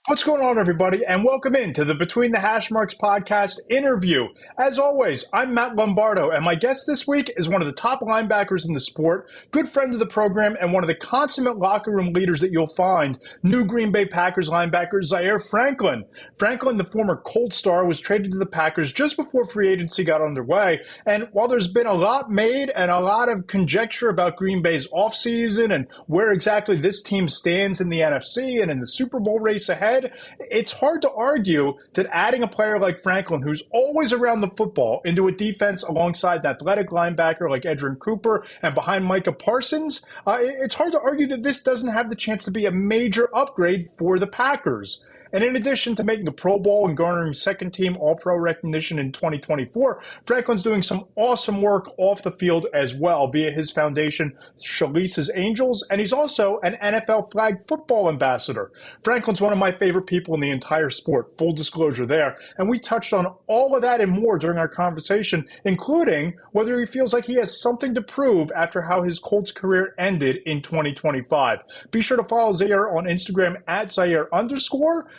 What's going on, everybody? And welcome in to the Between the Hashmarks podcast interview. As always, I'm Matt Lombardo, and my guest this week is one of the top linebackers in the sport, good friend of the program, and one of the consummate locker room leaders that you'll find, new Green Bay Packers linebacker Zaire Franklin. Franklin, the former Colts star, was traded to the Packers just before free agency got underway. And while there's been a lot made and a lot of conjecture about Green Bay's offseason and where exactly this team stands in the NFC and in the Super Bowl race ahead, it's hard to argue that adding a player like Franklin, who's always around the football, into a defense alongside an athletic linebacker like Edgerrin Cooper and behind Micah Parsons, it's hard to argue that this doesn't have the chance to be a major upgrade for the Packers. And in addition to making the Pro Bowl and garnering second-team All-Pro recognition in 2024, Franklin's doing some awesome work off the field as well via his foundation, Shalice's Angels, and he's also an NFL flag football ambassador. Franklin's one of my favorite people in the entire sport, full disclosure there. And we touched on all of that and more during our conversation, including whether he feels like he has something to prove after how his Colts career ended in 2025. Be sure to follow Zaire on Instagram at Zaire_.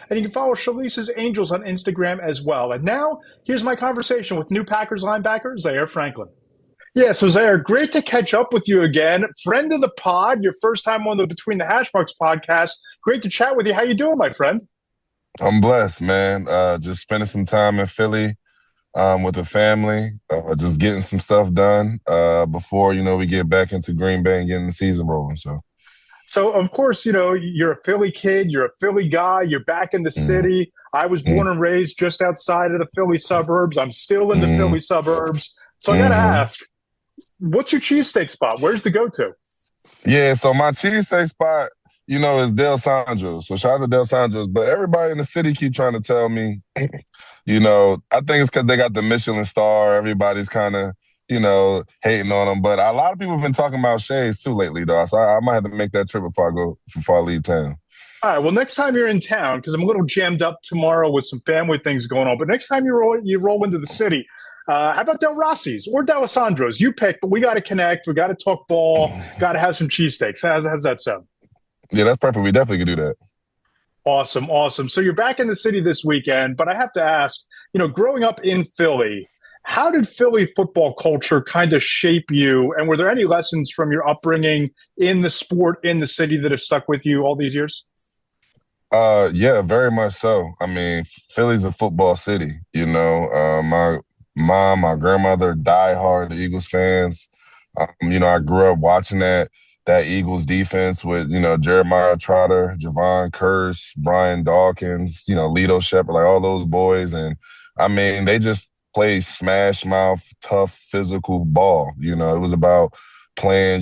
And you can follow Shalice's Angels on Instagram as well. And now, here's my conversation with new Packers linebacker, Zaire Franklin. Yeah, so Zaire, great to catch up with you again. Friend of the pod, your first time on the Between the Hashmarks podcast. Great to chat with you. How you doing, my friend? I'm blessed, man. Just spending some time in Philly with the family, just getting some stuff done before, we get back into Green Bay and getting the season rolling, So, of course, you're a Philly kid, you're a Philly guy, you're back in the city. I was born and raised just outside of the Philly suburbs. I'm still in the Philly suburbs. So I got to ask, what's your cheesesteak spot? Where's the go-to? Yeah, so my cheesesteak spot, is Del Sandro's. So shout out to Del Sandro's. But everybody in the city keep trying to tell me, I think it's because they got the Michelin star. Everybody's kind of hating on them. But a lot of people have been talking about Shay's too lately, though. So I might have to make that trip before I leave town. All right. Well, next time you're in town, because I'm a little jammed up tomorrow with some family things going on, but next time you roll into the city, how about Del Rossi's or D'Alessandro's? You pick, but we got to connect. We got to talk ball. Got to have some cheesesteaks. How's that sound? Yeah, that's perfect. We definitely can do that. Awesome. So you're back in the city this weekend, but I have to ask, growing up in Philly, how did Philly football culture kind of shape you? And were there any lessons from your upbringing in the sport in the city that have stuck with you all these years? Yeah, very much so. I mean, Philly's a football city. My mom, my grandmother, diehard Eagles fans. I grew up watching that Eagles defense with, Jeremiah Trotter, Javon Curse, Brian Dawkins, Lito Shepherd, like all those boys. And I mean, they just play smash mouth, tough, physical ball. It was about playing,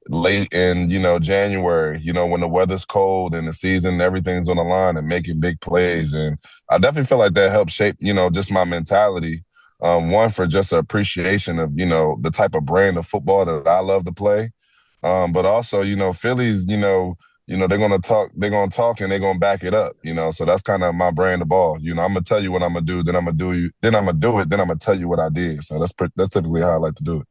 late in, January, when the weather's cold and the season, everything's on the line and making big plays. And I definitely feel like that helped shape, just my mentality. One, for just an appreciation of, the type of brand of football that I love to play. But also, Phillies, they're going to talk and they're going to back it up, so that's kind of my brand of ball. I'm going to tell you what I'm going to do, then I'm going to do it, then I'm going to tell you what I did. So that's typically how I like to do it.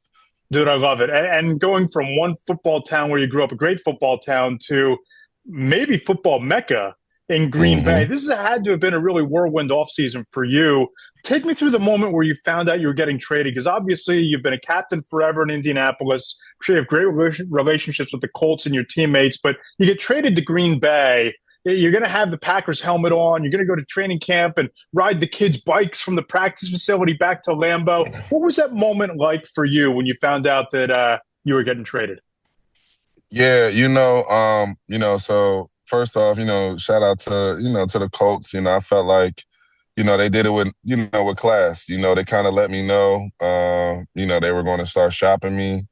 Dude, I love it. And going from one football town where you grew up, a great football town, to maybe football mecca in Green Bay, this has had to have been a really whirlwind offseason for you. Take me through the moment where you found out you were getting traded, because obviously you've been a captain forever in Indianapolis. I'm sure you have great relationships with the Colts and your teammates, but you get traded to Green Bay. You're going to have the Packers helmet on. You're going to go to training camp and ride the kids' bikes from the practice facility back to Lambeau. What was that moment like for you when you found out that you were getting traded? Yeah, so first off, shout out to, to the Colts. I felt like, they did it with, with class. They kind of let me know, they were going to start shopping me.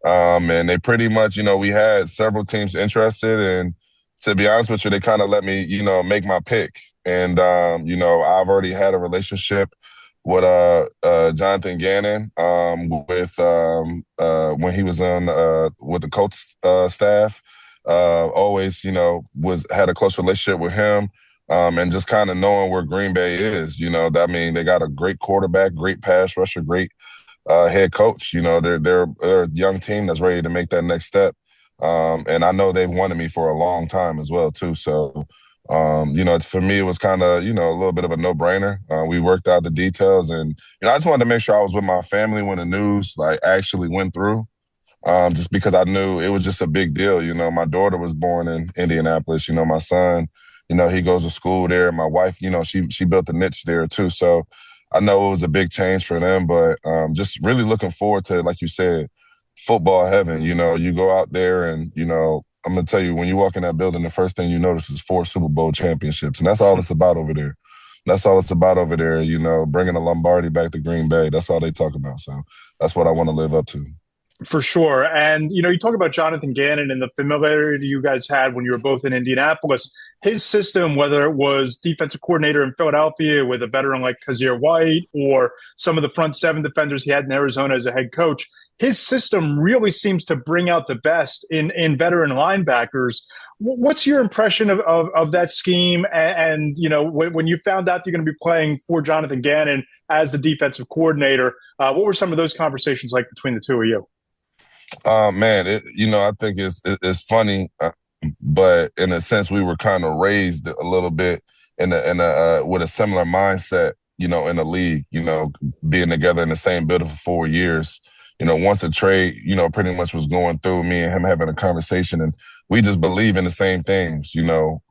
And they pretty much, we had several teams interested. And to be honest with you, they kind of let me, make my pick. And, I've already had a relationship with Jonathan Gannon with when he was on with the Colts staff. Always, had a close relationship with him, and just kind of knowing where Green Bay is. They got a great quarterback, great pass rusher, great head coach. They're a young team that's ready to make that next step. And I know they've wanted me for a long time as well, too. So, For me, it was kind of, a little bit of a no-brainer. We worked out the details, and I just wanted to make sure I was with my family when the news like actually went through. Just because I knew it was just a big deal. My daughter was born in Indianapolis. My son, he goes to school there. My wife, she built a niche there too. So I know it was a big change for them, but just really looking forward to, like you said, football heaven. You go out there and, I'm going to tell you, when you walk in that building, the first thing you notice is 4 Super Bowl championships. And that's all it's about over there. That's all it's about over there, bringing the Lombardi back to Green Bay. That's all they talk about. So that's what I want to live up to. For sure. And, you talk about Jonathan Gannon and the familiarity you guys had when you were both in Indianapolis. His system, whether it was defensive coordinator in Philadelphia with a veteran like Xavier White or some of the front 7 defenders he had in Arizona as a head coach, his system really seems to bring out the best in veteran linebackers. What's your impression of that scheme? And when you found out you're going to be playing for Jonathan Gannon as the defensive coordinator, what were some of those conversations like between the two of you? Man, I think it's funny, but in a sense, we were kind of raised a little bit with a similar mindset, in the league, being together in the same building for 4 years. Once the trade, pretty much was going through, me and him having a conversation, and we just believe in the same things,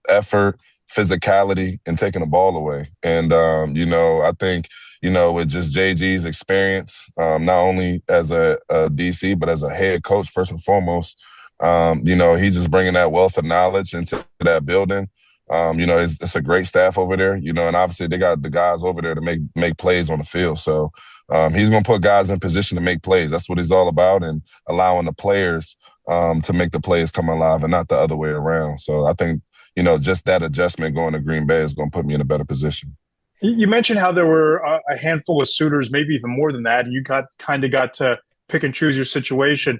effort, physicality, and taking the ball away. And, I think, with just JG's experience, not only as a DC, but as a head coach, first and foremost, he's just bringing that wealth of knowledge into that building. It's a great staff over there, and obviously they got the guys over there to make plays on the field. So he's going to put guys in position to make plays. That's what he's all about, and allowing the players to make the plays come alive and not the other way around. So I think, just that adjustment going to Green Bay is going to put me in a better position. You mentioned how there were a handful of suitors, maybe even more than that. You got to pick and choose your situation.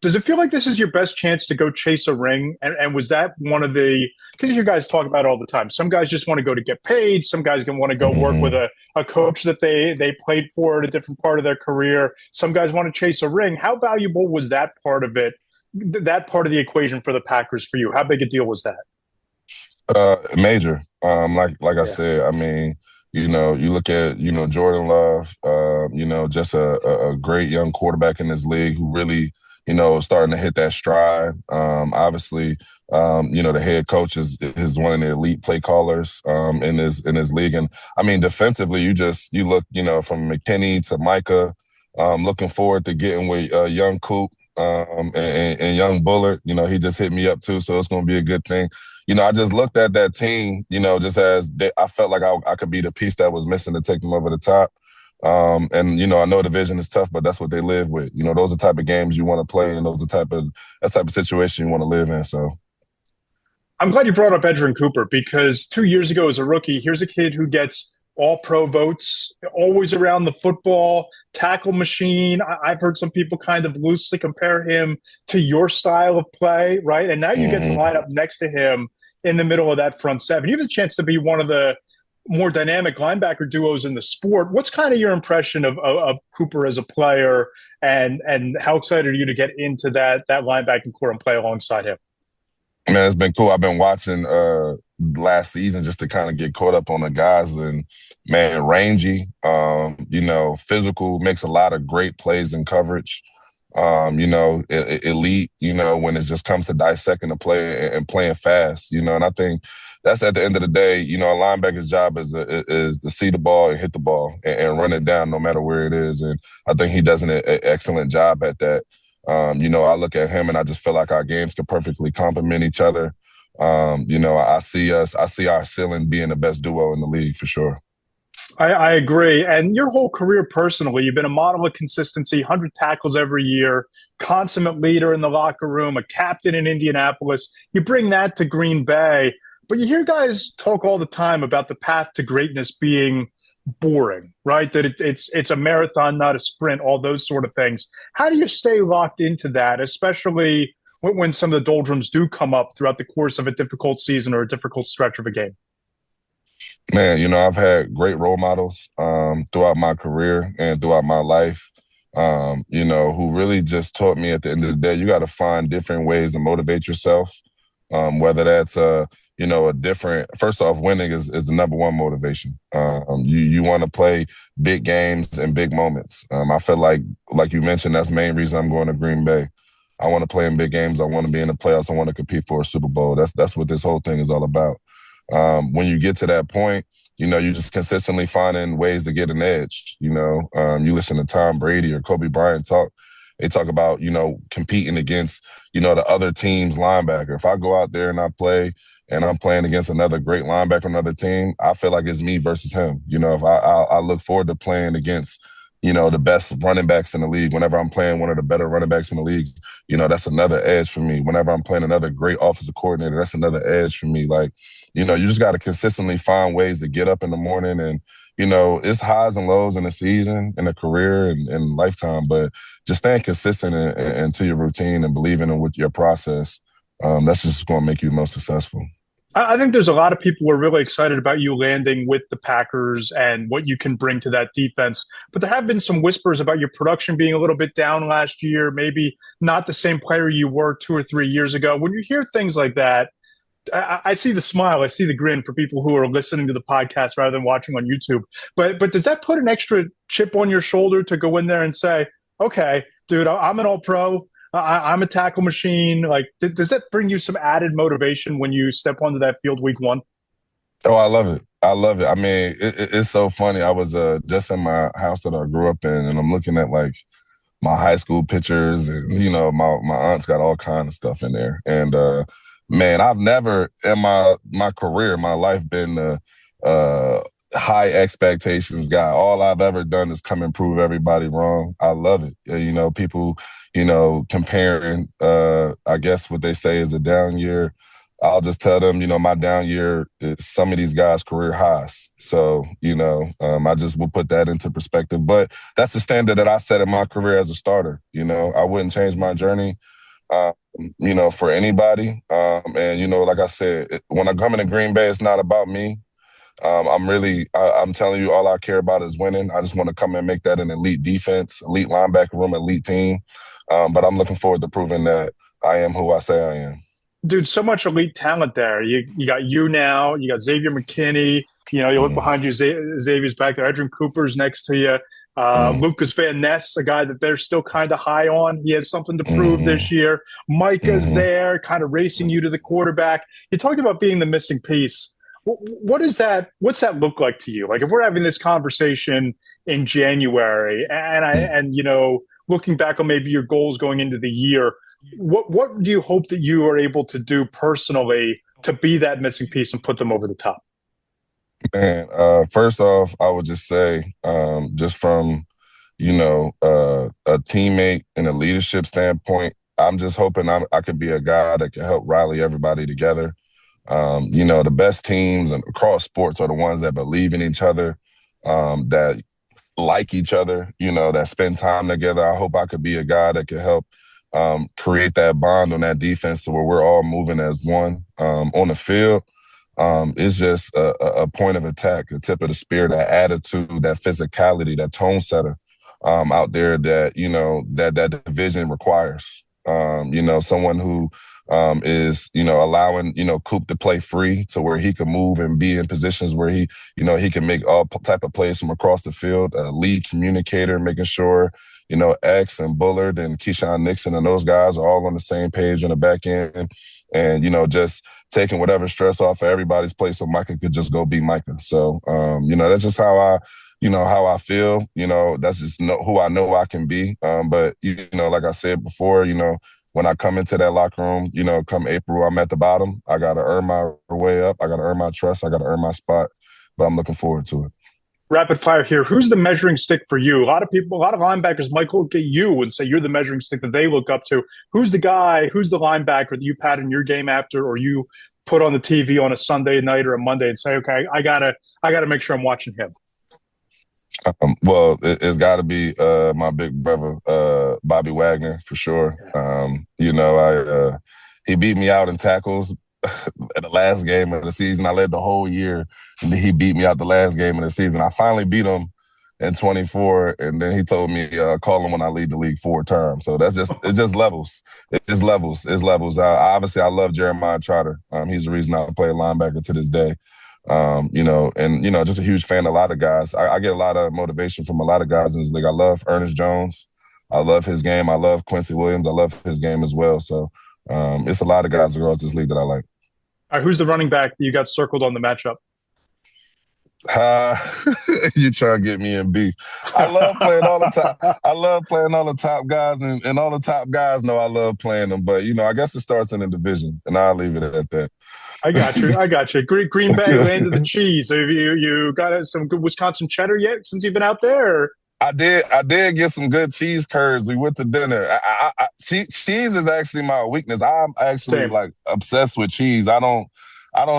Does it feel like this is your best chance to go chase a ring? And was that one of the – because you guys talk about it all the time. Some guys just want to go to get paid. Some guys want to go work with a coach that they played for at a different part of their career. Some guys want to chase a ring. How valuable was that part of it, that part of the equation for the Packers for you? How big a deal was that? Major. Like I said, I mean – you look at, Jordan Love, just a great young quarterback in this league who really, is starting to hit that stride. Obviously, the head coach is one of the elite play callers in his league. And, I mean, defensively, you look, from McKinney to Micah, looking forward to getting with young Coop and young Bullard. He just hit me up too, so it's going to be a good thing. I just looked at that team, just as I felt like I could be the piece that was missing to take them over the top. And, I know division is tough, but that's what they live with. Those are the type of games you want to play, and those are that type of situation you want to live in. So I'm glad you brought up Edgerrin Cooper, because 2 years ago as a rookie, here's a kid who gets all-pro votes, always around the football, tackle machine. I've heard some people kind of loosely compare him to your style of play, right? And now you get to line up next to him in the middle of that front 7. You have a chance to be one of the more dynamic linebacker duos in the sport. What's kind of your impression of Cooper as a player, and how excited are you to get into that linebacking core and play alongside him? Man, it's been cool. I've been watching last season just to kind of get caught up on the guys, and man, rangy, physical, makes a lot of great plays in coverage. Elite, when it just comes to dissecting the play and playing fast, and I think that's at the end of the day, a linebacker's job is to see the ball and hit the ball and run it down no matter where it is. And I think he does an excellent job at that. I look at him and I just feel like our games could perfectly complement each other. I see our ceiling being the best duo in the league for sure. I agree. And your whole career personally, you've been a model of consistency, 100 tackles every year, consummate leader in the locker room, a captain in Indianapolis. You bring that to Green Bay, but you hear guys talk all the time about the path to greatness being boring, right? That it's a marathon, not a sprint, all those sort of things. How do you stay locked into that, especially when some of the doldrums do come up throughout the course of a difficult season or a difficult stretch of a game? Man, I've had great role models throughout my career and throughout my life, who really just taught me at the end of the day, you got to find different ways to motivate yourself, whether that's, a different. First off, winning is the number one motivation. You want to play big games and big moments. I feel like you mentioned, that's the main reason I'm going to Green Bay. I want to play in big games. I want to be in the playoffs. I want to compete for a Super Bowl. That's what this whole thing is all about. When you get to that point, you just consistently finding ways to get an edge. You listen to Tom Brady or Kobe Bryant talk. They talk about, competing against, the other team's linebacker. If I go out there and I play and I'm playing against another great linebacker on another team, I feel like it's me versus him. If I look forward to playing against, the best running backs in the league. Whenever I'm playing one of the better running backs in the league, that's another edge for me. Whenever I'm playing another great offensive coordinator, that's another edge for me. Like, you just got to consistently find ways to get up in the morning. And, it's highs and lows in the season, in a career, and lifetime. But just staying consistent and to your routine and believing in with your process, that's just going to make you most successful. I think there's a lot of people who are really excited about you landing with the Packers and what you can bring to that defense. But there have been some whispers about your production being a little bit down last year, maybe not the same player you were 2 or 3 years ago. When you hear things like that, I see the smile, I see the grin for people who are listening to the podcast rather than watching on YouTube. But does that put an extra chip on your shoulder to go in there and say, okay, dude, I'm an all-pro. I'm a tackle machine. Like, does that bring you some added motivation when you step onto that field week one? Oh, I love it. I love it. I mean, it's so funny. I was just in my house that I grew up in, and I'm looking at, like, my high school pictures, and, my aunt's got all kind of stuff in there. And, man, I've never in my career, my life, been the high expectations guy. All I've ever done is come and prove everybody wrong. I love it. People, comparing, I guess what they say is a down year. I'll just tell them, my down year is some of these guys' career highs. So, I just will put that into perspective. But that's the standard that I set in my career as a starter. I wouldn't change my journey, for anybody. And, like I said, when I come into Green Bay, it's not about me. I'm telling you, all I care about is winning. I just want to come and make that an elite defense, elite linebacker room, elite team. But I'm looking forward to proving that I am who I say I am. Dude, so much elite talent there. You got you now. You got Xavier McKinney. You look behind you, Xavier's back there. Edgerrin Cooper's next to you. Lucas Van Ness, a guy that they're still kind of high on. He has something to prove this year. Micah's there, kind of racing you to the quarterback. You talked about being the missing piece. What's that look like to you? Like, if we're having this conversation in January and looking back on maybe your goals going into the year, what do you hope that you are able to do personally to be that missing piece and put them over the top? Man, first off, I would just say, just from, a teammate and a leadership standpoint, I'm just hoping I could be a guy that can help rally everybody together. The best teams and across sports are the ones that believe in each other, that like each other, that spend time together. I hope I could be a guy that could help create that bond on that defense to where we're all moving as one. On the field, it's just a point of attack, a tip of the spear, that attitude, that physicality, that tone setter out there that, that division requires. Someone who is, allowing, Coop to play free to where he can move and be in positions where he can make all type of plays from across the field, a lead communicator, making sure, X and Bullard and Keyshawn Nixon and those guys are all on the same page on the back end. And, just taking whatever stress off of everybody's plate so Micah could just go be Micah. So, that's just how I feel. That's just who I know I can be. But, like I said before, when I come into that locker room, come April, I'm at the bottom. I got to earn my way up. I got to earn my trust. I got to earn my spot. But I'm looking forward to it. Rapid fire here. Who's the measuring stick for you? A lot of linebackers might look at you and say you're the measuring stick that they look up to. Who's the linebacker that you pat in your game after, or you put on the TV on a Sunday night or a Monday and say, okay, I gotta make sure I'm watching him? Well, it's got to be my big brother, Bobby Wagner, for sure. He beat me out in tackles at the last game of the season. I led the whole year, and he beat me out the last game of the season. I finally beat him and 24. And then he told me, call him when I lead the league 4 times. So it's just levels. It's levels. It's levels. Obviously, I love Jeremiah Trotter. He's the reason I play linebacker to this day. Just a huge fan of a lot of guys. I get a lot of motivation from a lot of guys in this league. I love Ernest Jones. I love his game. I love Quincy Williams. I love his game as well. So it's a lot of guys across this league that I like. All right, who's the running back that you got circled on the matchup? You try to get me in beef. I love playing all the top. I love playing all the top guys, and all the top guys know I love playing them. But I guess it starts in the division, and I'll leave it at that. I got you. Green Bay landed the cheese. Have you got some good Wisconsin cheddar yet since you've been out there? Or? I did get some good cheese curds. We went to dinner. Cheese is actually my weakness. I'm actually obsessed with cheese. I don't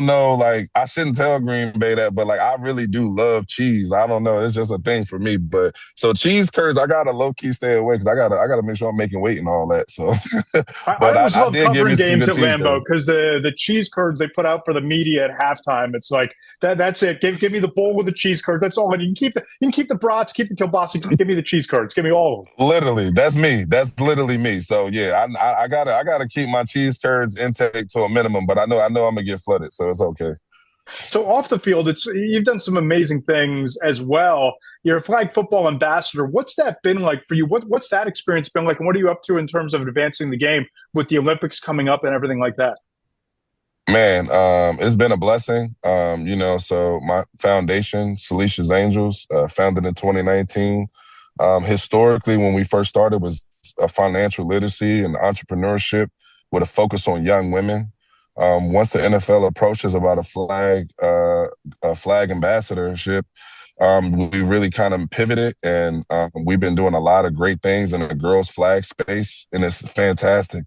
know, I shouldn't tell Green Bay that, but I really do love cheese. I don't know. It's just a thing for me. But so cheese curds, I gotta low key stay away because I gotta make sure I'm making weight and all that. So I always love covering games at Lambeau because the cheese curds they put out for the media at halftime, it's like that's it. Give me the bowl with the cheese curds. That's all. And you can keep the brats, keep the kielbasa, give me the cheese curds. Give me all of them. Literally, that's me. That's literally me. So yeah, I gotta keep my cheese curds intake to a minimum, but I know I'm gonna get flooded. So it's okay. So off the field, you've done some amazing things as well. You're a flag football ambassador. What's that been like for you? What's that experience been like? And what are you up to in terms of advancing the game with the Olympics coming up and everything like that? Man, it's been a blessing. So my foundation, Salicia's Angels, founded in 2019. Historically, when we first started, was a financial literacy and entrepreneurship with a focus on young women. Once the NFL approached us about a flag ambassadorship, we really kind of pivoted, and we've been doing a lot of great things in the girls' flag space, and it's fantastic.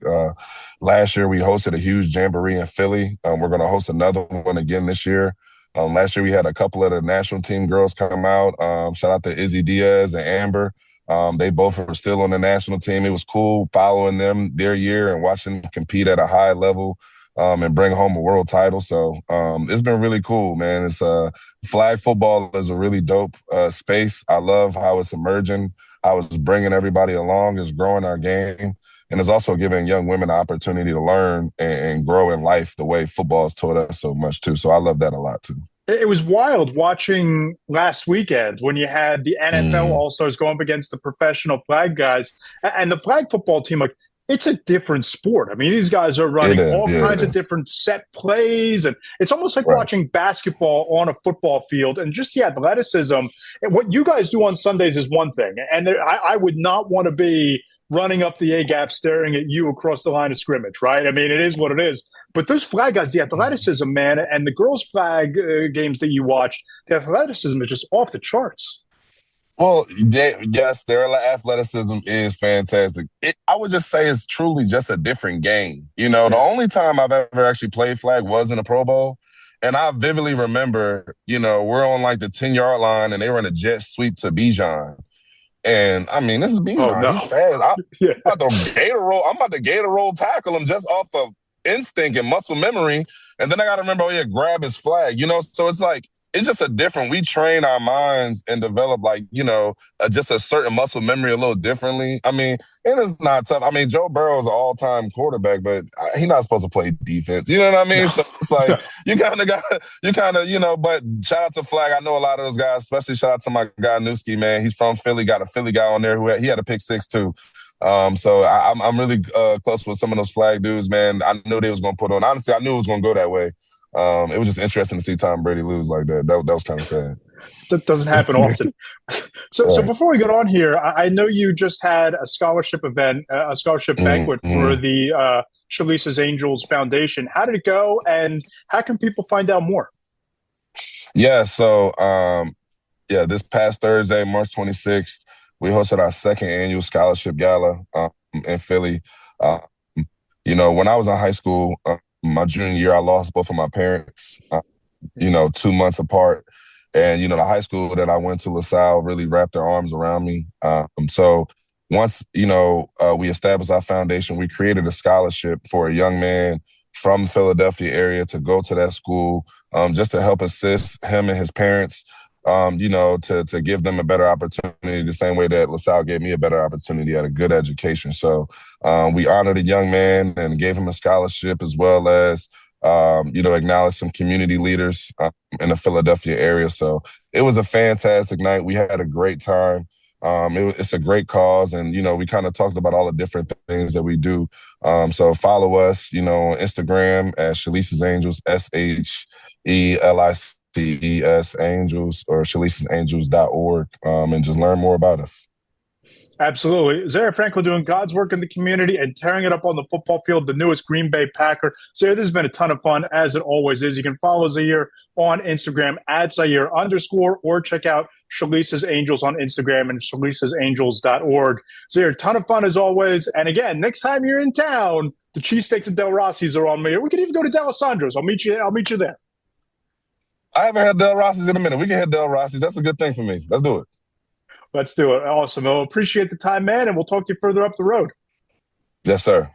Last year, we hosted a huge jamboree in Philly. We're going to host another one again this year. Last year, we had a couple of the national team girls come out. Shout out to Izzy Diaz and Amber. They both are still on the national team. It was cool following them their year and watching them compete at a high level. And bring home a world title. So it's been really cool, man. It's flag football is a really dope space. I love how it's emerging, how it's bringing everybody along, it's growing our game, and it's also giving young women the opportunity to learn and grow in life the way football has taught us so much too. So I love that a lot too. It was wild watching last weekend when you had the NFL All-Stars go up against the professional flag guys, and the flag football team, it's a different sport. I mean, these guys are running all kinds of different set plays, and it's almost like watching basketball on a football field, and just the athleticism. And what you guys do on Sundays is one thing, and I would not want to be running up the A-gap staring at you across the line of scrimmage, right? I mean, it is what it is. But those flag guys, the athleticism, man, and the girls' flag games that you watch, the athleticism is just off the charts. Well, yes, their athleticism is fantastic. I would just say it's truly just a different game. The only time I've ever actually played flag was in a Pro Bowl. And I vividly remember, we're on the 10-yard line and they run a jet sweep to Bijan. And I mean, this is Bijan. Oh, no. He's fast. I'm about to gator roll tackle him just off of instinct and muscle memory. And then I got to remember, grab his flag, So it's it's just a different, we train our minds and develop just a certain muscle memory a little differently. I mean, and it's not tough. I mean, Joe Burrow is an all-time quarterback, but he's not supposed to play defense. You know what I mean? So it's but shout out to Flag. I know a lot of those guys, especially shout out to my guy Newski, man. He's from Philly, got a Philly guy on there he had a pick six too. So I'm really close with some of those Flag dudes, man. I knew they was going to put on. Honestly, I knew it was going to go that way. It was just interesting to see Tom Brady lose like that. That was kind of sad. That doesn't happen often. So before we get on here, I know you just had a scholarship event, a scholarship banquet for the Shalisa's Angels Foundation. How did it go, and how can people find out more? Yeah, so this past Thursday, March 26th, we hosted our second annual scholarship gala in Philly. When I was in high school, my junior year, I lost both of my parents, 2 months apart. And, the high school that I went to, LaSalle, really wrapped their arms around me. So once, we established our foundation, we created a scholarship for a young man from the Philadelphia area to go to that school just to help assist him and his parents to give them a better opportunity the same way that LaSalle gave me a better opportunity at a good education. So we honored a young man and gave him a scholarship, as well as acknowledge some community leaders in the Philadelphia area. So it was a fantastic night. We had a great time. It's a great cause. And, we kind of talked about all the different things that we do. So follow us, on Instagram at Shalice's Angels, SHELICES Angels, or Shalice'sAngels.org, and just learn more about us. Absolutely. Zaire Franklin doing God's work in the community and tearing it up on the football field, the newest Green Bay Packer. Zaire, this has been a ton of fun, as it always is. You can follow Zaire on Instagram at Zaire_, or check out Shalice's Angels on Instagram and Shalice'sAngels.org. Zaire, ton of fun as always. And again, next time you're in town, the cheesesteaks at Del Rossi's are on me. We can even go to D'Alessandro's. I'll meet you there. I haven't had Del Rossi's in a minute. We can hit Del Rossi's. That's a good thing for me. Let's do it. Let's do it. Awesome. Well, appreciate the time, man, and we'll talk to you further up the road. Yes, sir.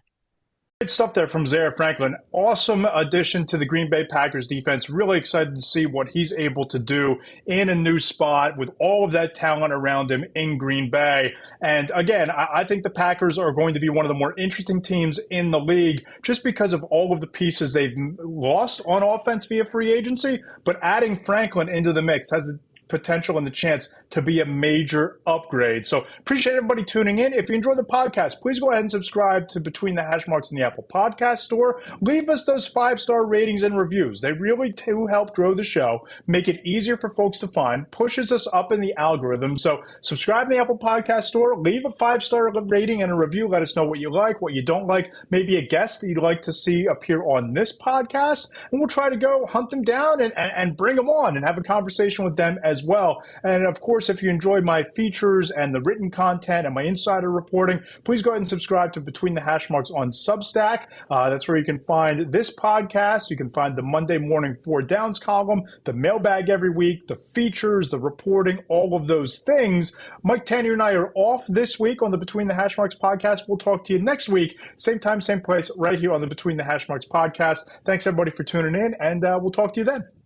Great stuff there from Zaire Franklin. Awesome addition to the Green Bay Packers defense. Really excited to see what he's able to do in a new spot with all of that talent around him in Green Bay. And again, I think the Packers are going to be one of the more interesting teams in the league just because of all of the pieces they've lost on offense via free agency. But adding Franklin into the mix has the potential and the chance to be a major upgrade. So appreciate everybody tuning in. If you enjoy the podcast, please go ahead and subscribe to Between the Hashmarks in the Apple Podcast Store. Leave us those 5-star ratings and reviews. They really do help grow the show, make it easier for folks to find, pushes us up in the algorithm. So subscribe in the Apple Podcast Store, leave a 5-star rating and a review. Let us know what you like, what you don't like, maybe a guest that you'd like to see appear on this podcast, and we'll try to go hunt them down and bring them on and have a conversation with them as well. And of course, if you enjoy my features and the written content and my insider reporting, please go ahead and subscribe to Between the Hashmarks on Substack. That's where you can find this podcast. You can find the Monday Morning 4 Downs column, the mailbag every week, the features, the reporting, all of those things. Mike Tanner and I are off this week on the Between the Hashmarks podcast. We'll talk to you next week, same time, same place, right here on the Between the Hashmarks podcast. Thanks, everybody, for tuning in, and we'll talk to you then.